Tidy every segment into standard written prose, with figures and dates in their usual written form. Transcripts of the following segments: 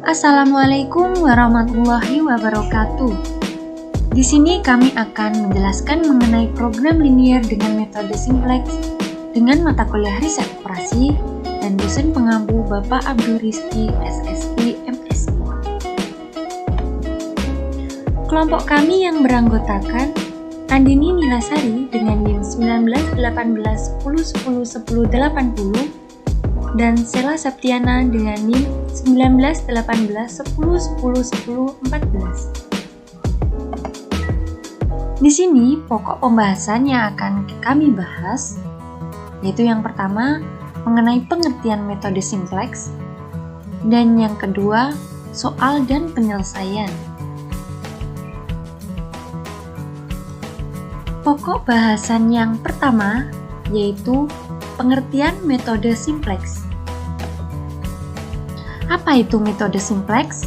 Assalamualaikum warahmatullahi wabarakatuh. Di sini kami akan menjelaskan mengenai program linier dengan metode simplex dengan mata kuliah riset operasi dan dosen pengampu Bapak Abdul Rizky SSI MSI. Kelompok kami yang beranggotakan Andini Nilasari dengan NIM 19 18 10 10 10 80 dan Sela Septiana dengan NIM 19 18 10 10 10 14. Di sini pokok pembahasan yang akan kami bahas yaitu yang pertama mengenai pengertian metode simplex dan yang kedua soal dan penyelesaian. Pokok bahasan yang pertama yaitu pengertian metode simplex. Apa itu metode simplex?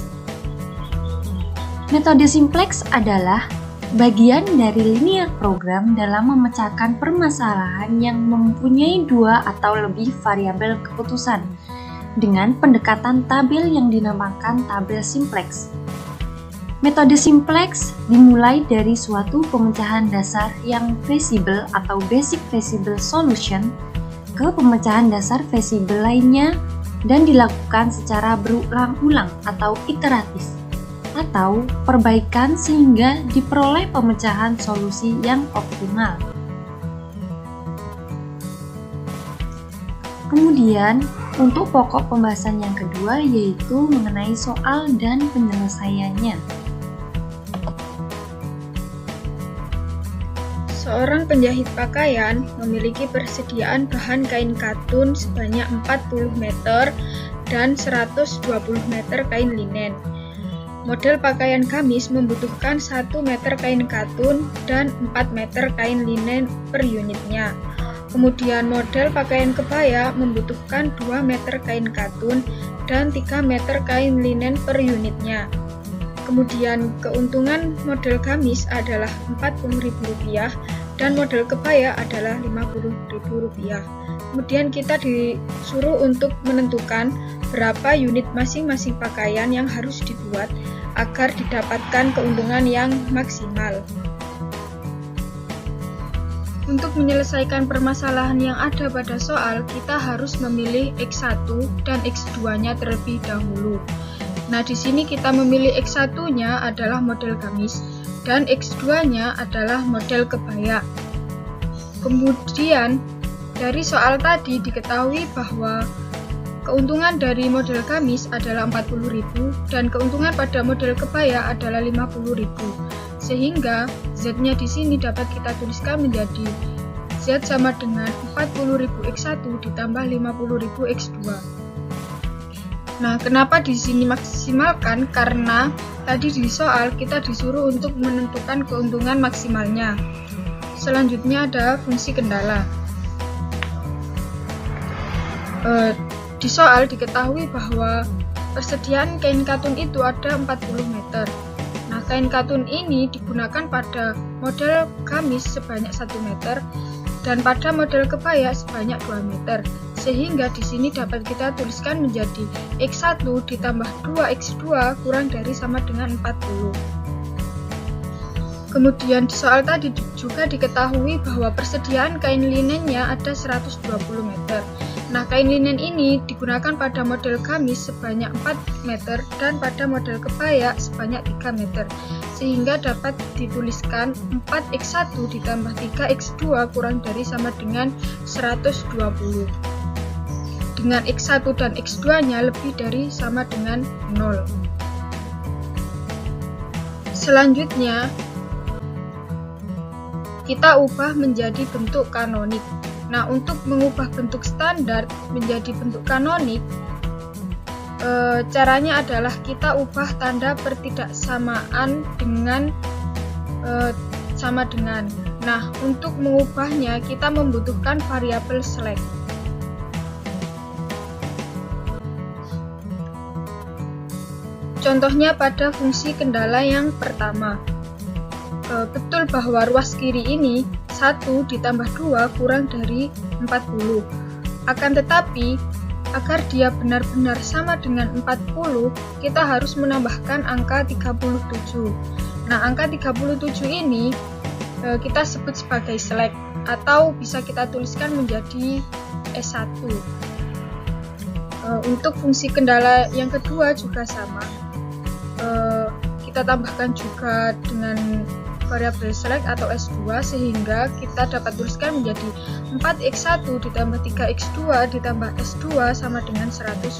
Metode simplex adalah bagian dari linear program dalam memecahkan permasalahan yang mempunyai dua atau lebih variabel keputusan dengan pendekatan tabel yang dinamakan tabel simplex. Metode simplex dimulai dari suatu pemecahan dasar yang feasible atau basic feasible solution ke pemecahan dasar feasible lainnya dan dilakukan secara berulang-ulang atau iteratif atau perbaikan sehingga diperoleh pemecahan solusi yang optimal. Kemudian, untuk pokok pembahasan yang kedua yaitu mengenai soal dan penyelesaiannya. Seorang penjahit pakaian memiliki persediaan bahan kain katun sebanyak 40 meter dan 120 meter kain linen. Model pakaian gamis membutuhkan 1 meter kain katun dan 4 meter kain linen per unitnya. Kemudian model pakaian kebaya membutuhkan 2 meter kain katun dan 3 meter kain linen per unitnya. Kemudian keuntungan model gamis adalah Rp40.000 dan model kebaya adalah Rp50.000. Kemudian kita disuruh untuk menentukan berapa unit masing-masing pakaian yang harus dibuat agar didapatkan keuntungan yang maksimal. Untuk menyelesaikan permasalahan yang ada pada soal, kita harus memilih X1 dan X2-nya terlebih dahulu. Nah, di sini kita memilih X1-nya adalah model gamis dan X2-nya adalah model kebaya. Kemudian, dari soal tadi diketahui bahwa keuntungan dari model gamis adalah Rp40.000 dan keuntungan pada model kebaya adalah Rp50.000. Sehingga Z-nya di sini dapat kita tuliskan menjadi Z sama dengan Rp40.000 X1 ditambah Rp50.000 X2. Nah, kenapa di sini maksimalkan? Karena tadi di soal kita disuruh untuk menentukan keuntungan maksimalnya. Selanjutnya ada fungsi kendala. Di soal diketahui bahwa persediaan kain katun itu ada 40 meter. Nah, kain katun ini digunakan pada model gamis sebanyak 1 meter dan pada model kebaya sebanyak 2 meter. Sehingga di sini dapat kita tuliskan menjadi X1 ditambah 2X2 kurang dari sama dengan 40. Kemudian di soal tadi juga diketahui bahwa persediaan kain linennya ada 120 meter. Nah, kain linen ini digunakan pada model gamis sebanyak 4 meter dan pada model kebaya sebanyak 3 meter. Sehingga dapat dituliskan 4X1 ditambah 3X2 kurang dari sama dengan 120. Dengan X1 dan X2-nya lebih dari sama dengan 0. Selanjutnya, kita ubah menjadi bentuk kanonik. Nah, untuk mengubah bentuk standar menjadi bentuk kanonik, caranya adalah kita ubah tanda pertidaksamaan dengan sama dengan. Nah, untuk mengubahnya kita membutuhkan variabel select. Contohnya pada fungsi kendala yang pertama. Betul bahwa ruas kiri ini 1 ditambah 2 kurang dari 40. Akan tetapi, agar dia benar-benar sama dengan 40, kita harus menambahkan angka 37. Nah, angka 37 ini kita sebut sebagai selek, atau bisa kita tuliskan menjadi S1. Untuk fungsi kendala yang kedua juga sama. Kita tambahkan juga dengan variabel select atau S2, sehingga kita dapat tuliskan menjadi 4x1 ditambah 3x2 ditambah S2 sama dengan 120.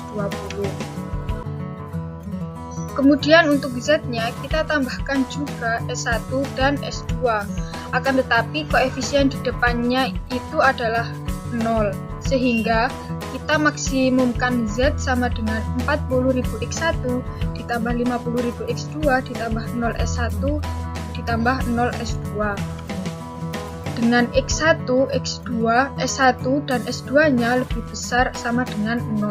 Kemudian untuk Z-nya kita tambahkan juga S1 dan S2, akan tetapi koefisien di depannya itu adalah 0, sehingga kita maksimumkan Z sama dengan 40.000 X1 ditambah 50.000 X2 ditambah 0 S1 ditambah 0 S2. Dengan X1, X2, S1, dan S2-nya lebih besar sama dengan 0.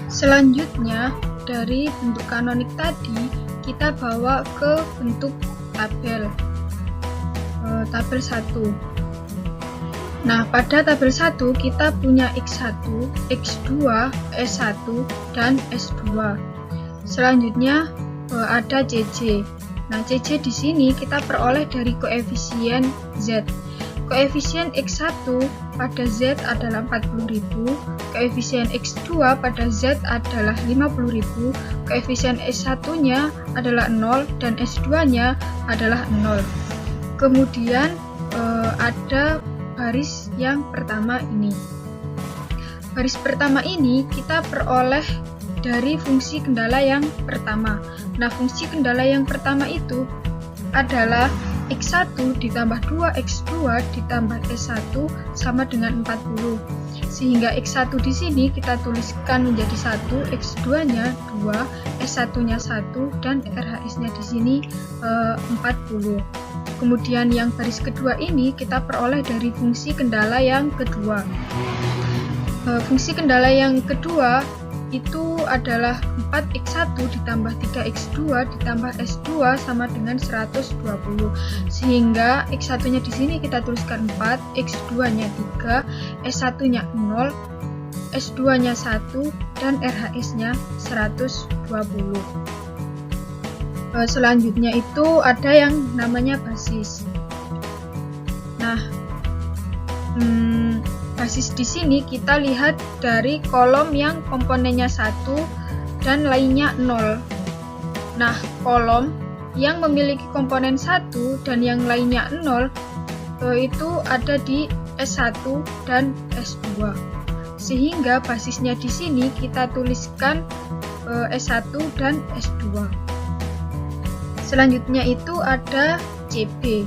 Selanjutnya, dari bentuk kanonik tadi, kita bawa ke bentuk tabel 1. Nah, pada tabel 1 kita punya X1, X2, S1, dan S2. Selanjutnya ada CC. Nah, CC di sini kita peroleh dari koefisien Z. Koefisien X1 pada Z adalah 40.000, koefisien X2 pada Z adalah 50.000, koefisien S1-nya adalah 0 dan S2-nya adalah 0. Kemudian ada baris yang pertama ini. Baris pertama ini kita peroleh dari fungsi kendala yang pertama. Nah, fungsi kendala yang pertama itu adalah X1 ditambah 2X2 ditambah S1 sama dengan 40. Sehingga X1 di sini kita tuliskan menjadi 1, X2-nya 2, S1-nya 1, dan RHS-nya di sini 40. Kemudian yang baris kedua ini kita peroleh dari fungsi kendala yang kedua. Fungsi kendala yang kedua itu adalah 4x1 ditambah 3x2 ditambah s2 sama dengan 120. Sehingga x1-nya di sini kita tuliskan 4, x2-nya 3, s1-nya 0, s2-nya 1 dan RHS-nya 120. Selanjutnya itu ada yang namanya basis. Nah, basis di sini kita lihat dari kolom yang komponennya 1 dan lainnya 0. Nah, kolom yang memiliki komponen 1 dan yang lainnya 0 itu ada di S1 dan S2. Sehingga basisnya di sini kita tuliskan S1 dan S2. Selanjutnya itu ada CB.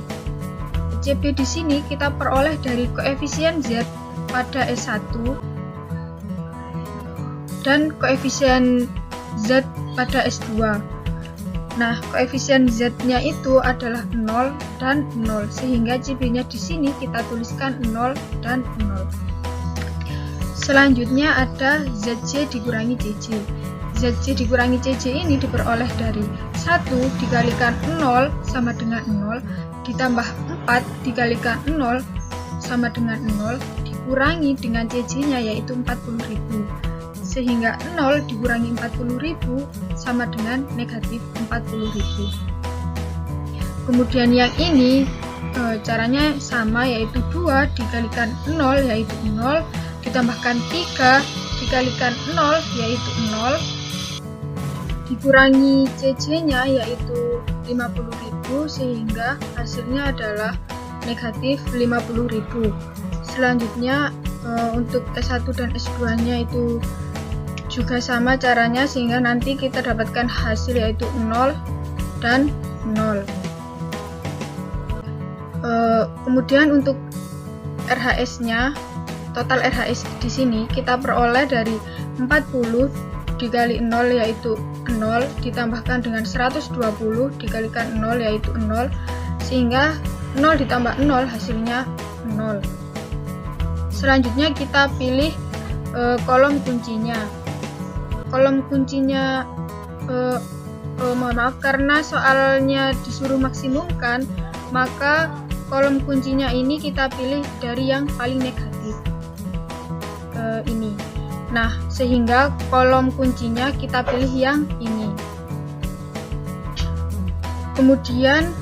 CB di sini kita peroleh dari koefisien Z pada S1 dan koefisien Z pada S2. Nah, koefisien Z-nya itu adalah 0 dan 0, sehingga CB-nya di sini kita tuliskan 0 dan 0. Selanjutnya ada ZC dikurangi CC. ZC dikurangi CC ini diperoleh dari 1 dikalikan 0 sama dengan 0, ditambah 4 dikalikan 0 sama dengan 0, dikurangi dengan CC-nya yaitu 40.000. Sehingga 0 dikurangi 40.000 sama dengan negatif 40.000. Kemudian yang ini caranya sama, yaitu 2 dikalikan 0 yaitu 0, ditambahkan 3 dikalikan 0 yaitu 0, dikurangi CC-nya yaitu 50.000, sehingga hasilnya adalah negatif 50.000. Selanjutnya untuk S1 dan S2-nya itu juga sama caranya, sehingga nanti kita dapatkan hasil yaitu 0 dan 0. Kemudian untuk RHS-nya, total RHS di sini kita peroleh dari 40 dikali 0 yaitu 0, ditambahkan dengan 120 dikalikan 0 yaitu 0, sehingga 0 ditambah 0 hasilnya 0. Selanjutnya kita pilih kolom kuncinya. Kolom kuncinya mohon maaf, karena soalnya disuruh maksimumkan, maka kolom kuncinya ini kita pilih dari yang paling negatif. ini. Nah, sehingga kolom kuncinya kita pilih yang ini. Kemudian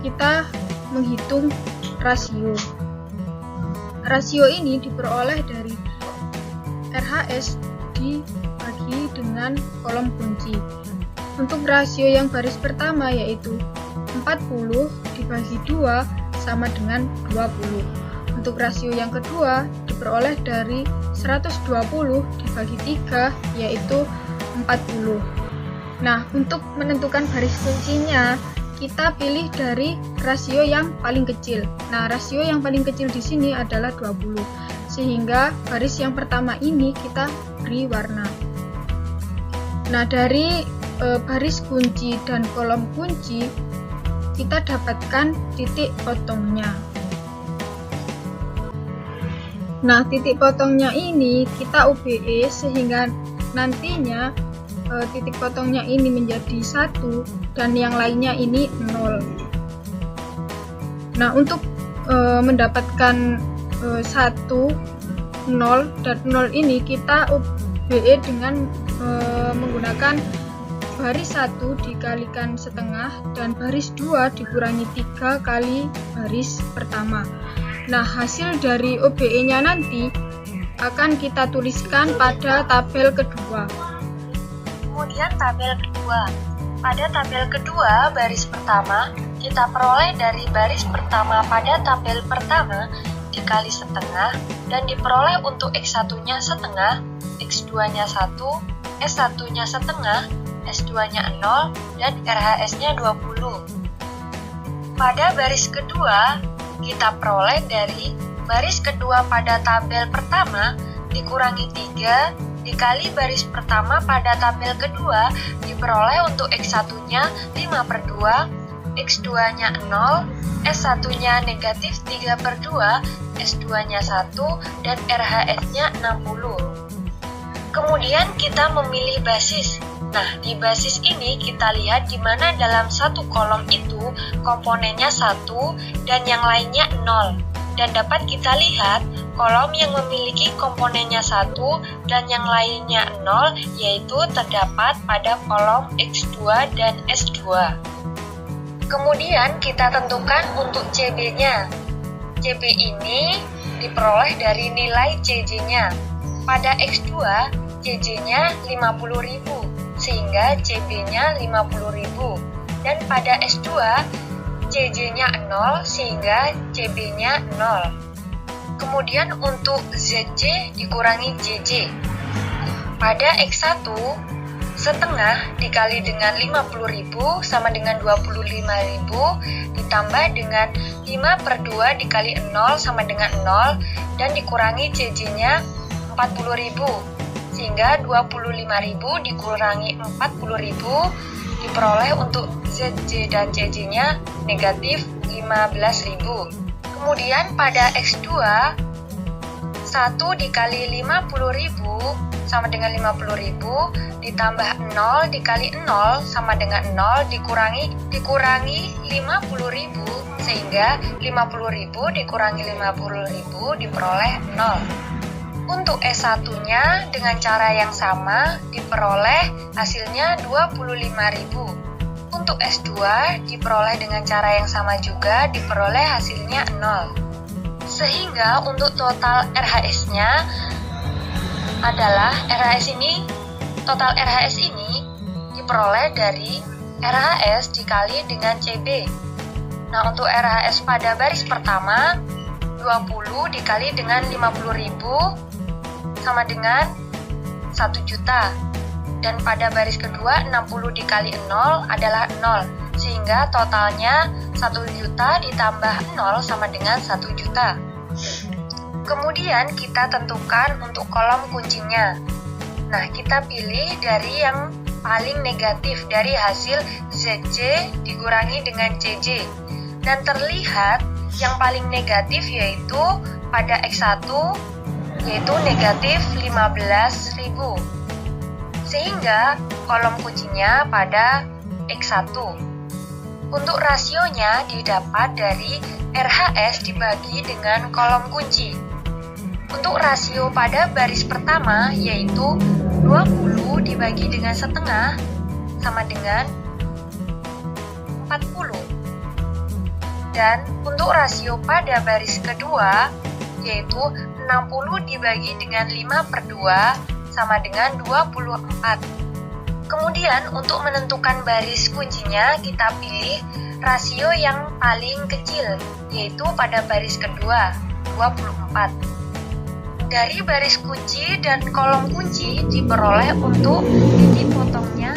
kita menghitung rasio. Rasio ini diperoleh dari RHS dibagi dengan kolom kunci. Untuk rasio yang baris pertama yaitu 40 dibagi 2 sama dengan 20. Untuk rasio yang kedua diperoleh dari 120 dibagi 3 yaitu 40. Nah, untuk menentukan baris kuncinya kita pilih dari rasio yang paling kecil. Nah, rasio yang paling kecil di sini adalah 20. Sehingga baris yang pertama ini kita beri warna. Nah, dari baris kunci dan kolom kunci kita dapatkan titik potongnya. Nah, titik potongnya ini kita UBE sehingga nantinya titik potongnya ini menjadi 1 dan yang lainnya ini 0. Nah, untuk mendapatkan 1, 0 dan 0 ini kita UBE dengan menggunakan baris 1 dikalikan setengah dan baris 2 dikurangi 3 kali baris pertama. Nah, hasil dari OBE-nya nanti akan kita tuliskan pada tabel kedua. Kemudian tabel kedua. Pada tabel kedua, baris pertama, kita peroleh dari baris pertama pada tabel pertama dikali setengah dan diperoleh untuk X1-nya setengah, X2-nya 1, S1-nya setengah, S2-nya 0, dan RHS-nya 20. Pada baris kedua, kita peroleh dari baris kedua pada tabel pertama dikurangi 3 dikali baris pertama pada tabel kedua diperoleh untuk X1-nya 5/2, X2-nya 0, S1-nya negatif 3/2, S2-nya 1, dan RHS-nya 60. Kemudian kita memilih basis. Nah, di basis ini kita lihat di mana dalam satu kolom itu komponennya 1 dan yang lainnya 0. Dan dapat kita lihat kolom yang memiliki komponennya 1 dan yang lainnya 0 yaitu terdapat pada kolom X2 dan S2. Kemudian kita tentukan untuk CB-nya. CB ini diperoleh dari nilai CJ-nya. Pada X2, CJ-nya 50.000 sehingga CB-nya 50.000. Dan pada S2, CJ-nya 0 sehingga CB-nya 0. Kemudian untuk ZC dikurangi JJ. Pada X1, setengah dikali dengan 50.000 sama dengan 25.000 ditambah dengan 5/2 dikali 0 sama dengan 0 dan dikurangi CJ-nya 40.000 sehingga 25.000 dikurangi 40.000 diperoleh untuk ZC dan CJ-nya negatif 15.000. Kemudian pada X2, 1 dikali 50.000 sama dengan 50.000 ditambah 0 dikali 0 sama dengan 0 dikurangi 50.000 sehingga 50.000 dikurangi 50.000 diperoleh 0. Untuk S1-nya dengan cara yang sama diperoleh hasilnya 25.000. Untuk S2 diperoleh dengan cara yang sama juga diperoleh hasilnya 0. Sehingga untuk total RHS-nya adalah total RHS ini diperoleh dari RHS dikali dengan CB. Nah, untuk RHS pada baris pertama 20 dikali dengan 50.000 sama dengan 1 juta. Dan pada baris kedua 60 dikali 0 adalah 0. Sehingga totalnya 1 juta ditambah 0 sama dengan 1 juta. Kemudian kita tentukan untuk kolom kuncinya. Nah, kita pilih dari yang paling negatif dari hasil ZC dikurangi dengan CJ. Dan terlihat yang paling negatif yaitu pada X1 yaitu negatif 15.000. Sehingga kolom kuncinya pada X1. Untuk rasionya didapat dari RHS dibagi dengan kolom kunci. Untuk rasio pada baris pertama yaitu 20 dibagi dengan setengah sama dengan 40. Dan untuk rasio pada baris kedua yaitu 60 dibagi dengan 5/2 sama dengan 24. Kemudian untuk menentukan baris kuncinya kita pilih rasio yang paling kecil yaitu pada baris kedua 24. Dari baris kunci dan kolom kunci diperoleh untuk titik potongnya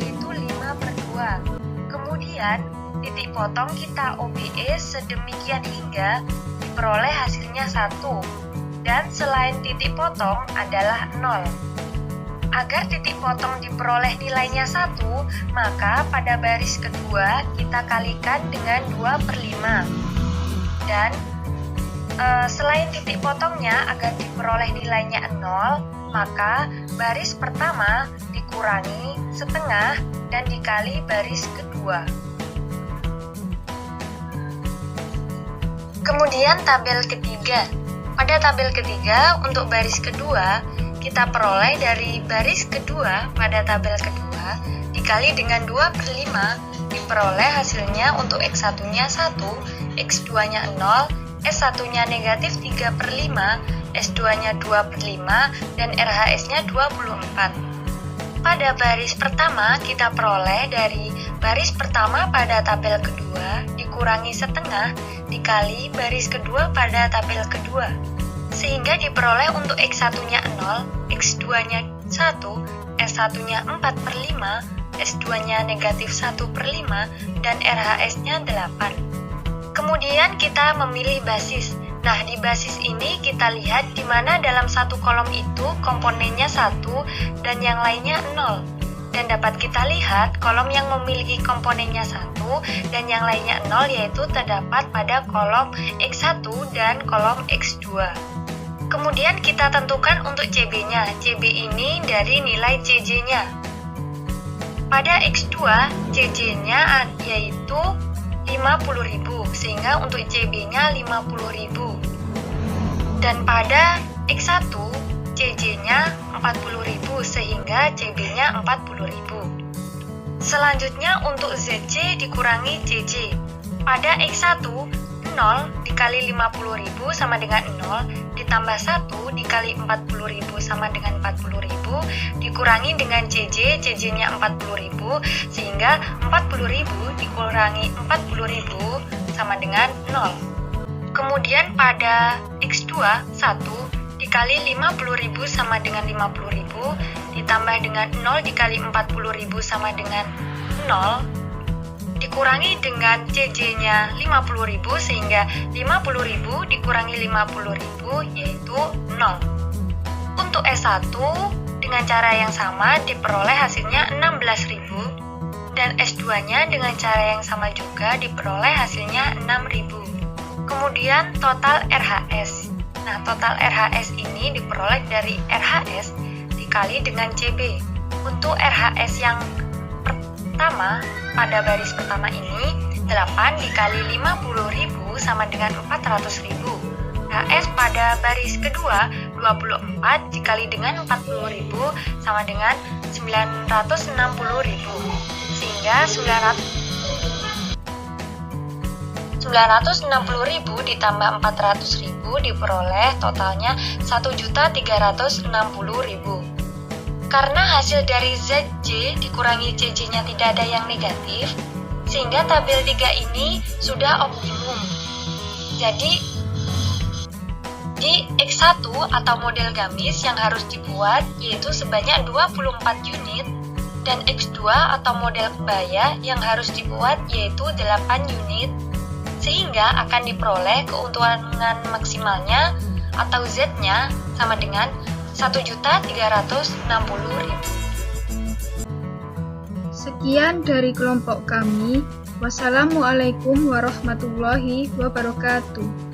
yaitu 5/2. Kemudian titik potong kita OBE sedemikian hingga diperoleh hasilnya 1 dan selain titik potong adalah 0. Agar titik potong diperoleh nilainya 1, maka pada baris kedua kita kalikan dengan 2/5. Dan selain titik potongnya agar diperoleh nilainya 0, maka baris pertama dikurangi setengah dan dikali baris kedua. Kemudian tabel ketiga. Pada tabel ketiga untuk baris kedua, kita peroleh dari baris kedua pada tabel kedua dikali dengan 2/5 diperoleh hasilnya untuk X1-nya 1, X2-nya 0, S1-nya negatif 3/5, S2-nya 2/5, dan RHS-nya 24. Pada baris pertama kita peroleh dari baris pertama pada tabel kedua dikurangi setengah dikali baris kedua pada tabel kedua. Sehingga diperoleh untuk X1-nya 0, X2-nya 1, S1-nya 4/5, S2-nya negatif 1/5, dan RHS-nya 8. Kemudian kita memilih basis. Nah, di basis ini kita lihat di mana dalam satu kolom itu komponennya 1 dan yang lainnya 0. Dan dapat kita lihat kolom yang memiliki komponennya 1 dan yang lainnya 0 yaitu terdapat pada kolom X1 dan kolom X2. Kemudian kita tentukan untuk CB-nya. CB ini dari nilai CJ-nya. Pada X2, CJ-nya yaitu 50.000, sehingga untuk CB-nya 50.000. Dan pada X1, CJ-nya 40.000, sehingga CB-nya 40.000. Selanjutnya untuk ZC dikurangi CJ. Pada X1, 0 dikali 50.000 sama dengan 0, ditambah 1 dikali 40.000 sama dengan 40.000, dikurangi dengan CJ, CJ-nya 40.000, sehingga 40.000 dikurangi 40.000 sama dengan 0. Kemudian pada X2, 1 dikali 50.000 sama dengan 50.000, ditambah dengan 0 dikali 40.000 sama dengan 0, dikurangi dengan CJ-nya 50.000 sehingga 50.000 dikurangi 50.000 yaitu 0. Untuk S1 dengan cara yang sama diperoleh hasilnya 16.000 dan S2-nya dengan cara yang sama juga diperoleh hasilnya 6.000. Kemudian total RHS. Nah, total RHS ini diperoleh dari RHS dikali dengan CB. Untuk RHS yang pertama, pada baris pertama ini 8 dikali 50.000 sama dengan 400.000. HS pada baris kedua 24 dikali dengan 40.000 sama dengan 960.000. Sehingga 960.000 ditambah 400.000 diperoleh totalnya 1.360.000. Karena hasil dari ZJ dikurangi CJ-nya tidak ada yang negatif, sehingga tabel 3 ini sudah optimum. Jadi, di X1 atau model gamis yang harus dibuat yaitu sebanyak 24 unit, dan X2 atau model kebaya yang harus dibuat yaitu 8 unit, sehingga akan diperoleh keuntungan maksimalnya atau Z-nya sama dengan 1.360.000. Sekian dari kelompok kami. Wassalamualaikum warahmatullahi wabarakatuh.